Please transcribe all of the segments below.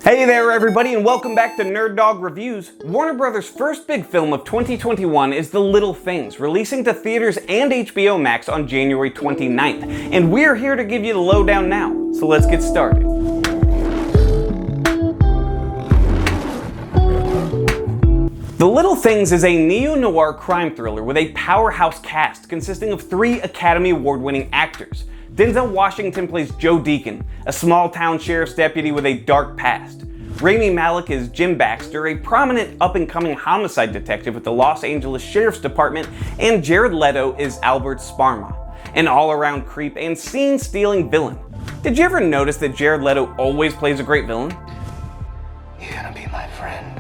Hey there everybody, and welcome back to Nerd Dog Reviews. Warner Brothers' first big film of 2021 is The Little Things, releasing to theaters and HBO Max on January 29th. And we're here to give you the lowdown now, so let's get started. The Little Things is a neo-noir crime thriller with a powerhouse cast consisting of 3 Academy Award-winning actors. Denzel Washington plays Joe Deacon, a small-town sheriff's deputy with a dark past. Rami Malek is Jim Baxter, a prominent up-and-coming homicide detective with the Los Angeles Sheriff's Department, and Jared Leto is Albert Sparma, an all-around creep and scene-stealing villain. Did you ever notice that Jared Leto always plays a great villain? You gonna be my friend?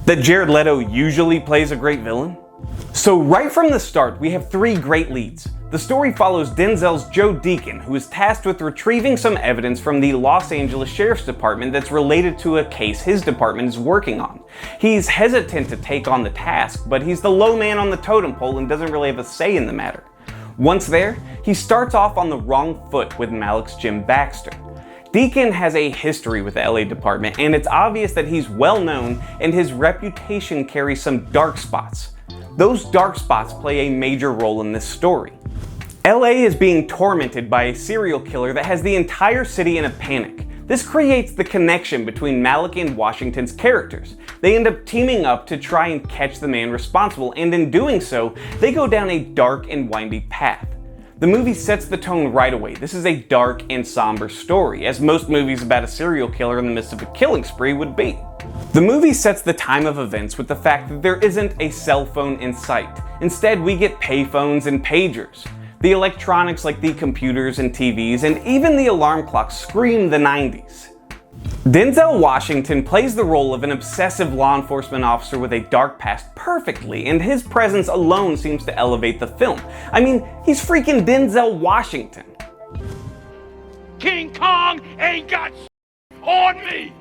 That Jared Leto usually plays a great villain? So right from the start, we have 3 great leads. The story follows Denzel's Joe Deacon, who is tasked with retrieving some evidence from the Los Angeles Sheriff's Department that's related to a case his department is working on. He's hesitant to take on the task, but he's the low man on the totem pole and doesn't really have a say in the matter. Once there, he starts off on the wrong foot with Malek's Jim Baxter. Deacon has a history with the LA department, and it's obvious that he's well known and his reputation carries some dark spots. Those dark spots play a major role in this story. LA is being tormented by a serial killer that has the entire city in a panic. This creates the connection between Malek and Washington's characters. They end up teaming up to try and catch the man responsible, and in doing so, they go down a dark and windy path. The movie sets the tone right away. This is a dark and somber story, as most movies about a serial killer in the midst of a killing spree would be. The movie sets the time of events with the fact that there isn't a cell phone in sight. Instead, we get payphones and pagers. The electronics like the computers and TVs and even the alarm clocks scream the 90s. Denzel Washington plays the role of an obsessive law enforcement officer with a dark past perfectly, and his presence alone seems to elevate the film. I mean, he's freaking Denzel Washington. King Kong ain't got on me!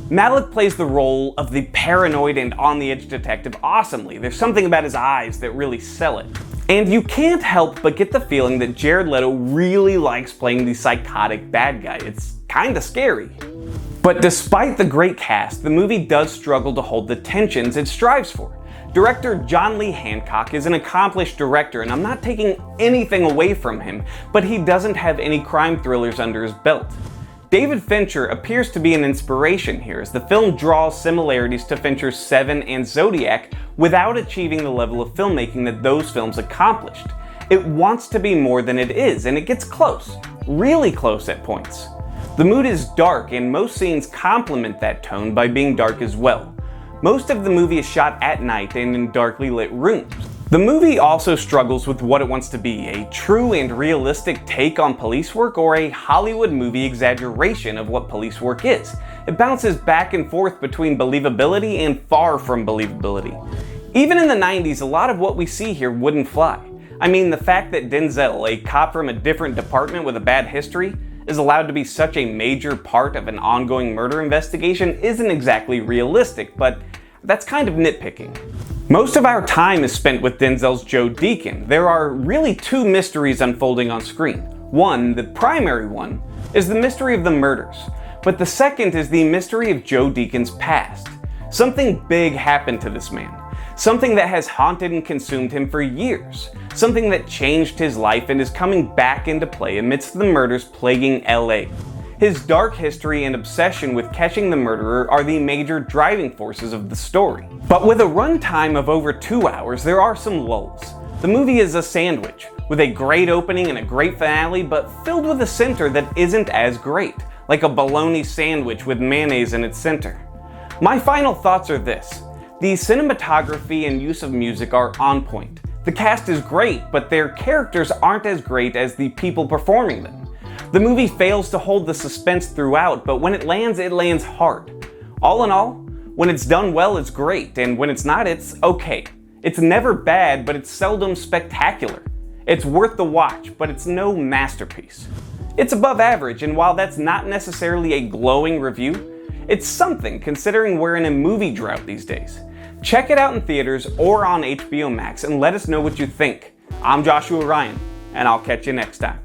Malek plays the role of the paranoid and on-the-edge detective awesomely. There's something about his eyes that really sell it. And you can't help but get the feeling that Jared Leto really likes playing the psychotic bad guy. It's kinda scary. But despite the great cast, the movie does struggle to hold the tensions it strives for. Director John Lee Hancock is an accomplished director, and I'm not taking anything away from him, but he doesn't have any crime thrillers under his belt. David Fincher appears to be an inspiration here, as the film draws similarities to Fincher's Seven and Zodiac without achieving the level of filmmaking that those films accomplished. It wants to be more than it is, and it gets close, really close at points. The mood is dark, and most scenes complement that tone by being dark as well. Most of the movie is shot at night and in darkly lit rooms. The movie also struggles with what it wants to be, a true and realistic take on police work or a Hollywood movie exaggeration of what police work is. It bounces back and forth between believability and far from believability. Even in the 90s, a lot of what we see here wouldn't fly. I mean, the fact that Denzel, a cop from a different department with a bad history, is allowed to be such a major part of an ongoing murder investigation isn't exactly realistic, but that's kind of nitpicking. Most of our time is spent with Denzel's Joe Deacon. There are really 2 mysteries unfolding on screen. One, the primary one, is the mystery of the murders, but the second is the mystery of Joe Deacon's past. Something big happened to this man. Something that has haunted and consumed him for years. Something that changed his life and is coming back into play amidst the murders plaguing LA. His dark history and obsession with catching the murderer are the major driving forces of the story. But with a runtime of over 2 hours, there are some lulls. The movie is a sandwich, with a great opening and a great finale, but filled with a center that isn't as great, like a bologna sandwich with mayonnaise in its center. My final thoughts are this. The cinematography and use of music are on point. The cast is great, but their characters aren't as great as the people performing them. The movie fails to hold the suspense throughout, but when it lands hard. All in all, when it's done well, it's great, and when it's not, it's okay. It's never bad, but it's seldom spectacular. It's worth the watch, but it's no masterpiece. It's above average, and while that's not necessarily a glowing review, it's something considering we're in a movie drought these days. Check it out in theaters or on HBO Max and let us know what you think. I'm Joshua Ryan, and I'll catch you next time.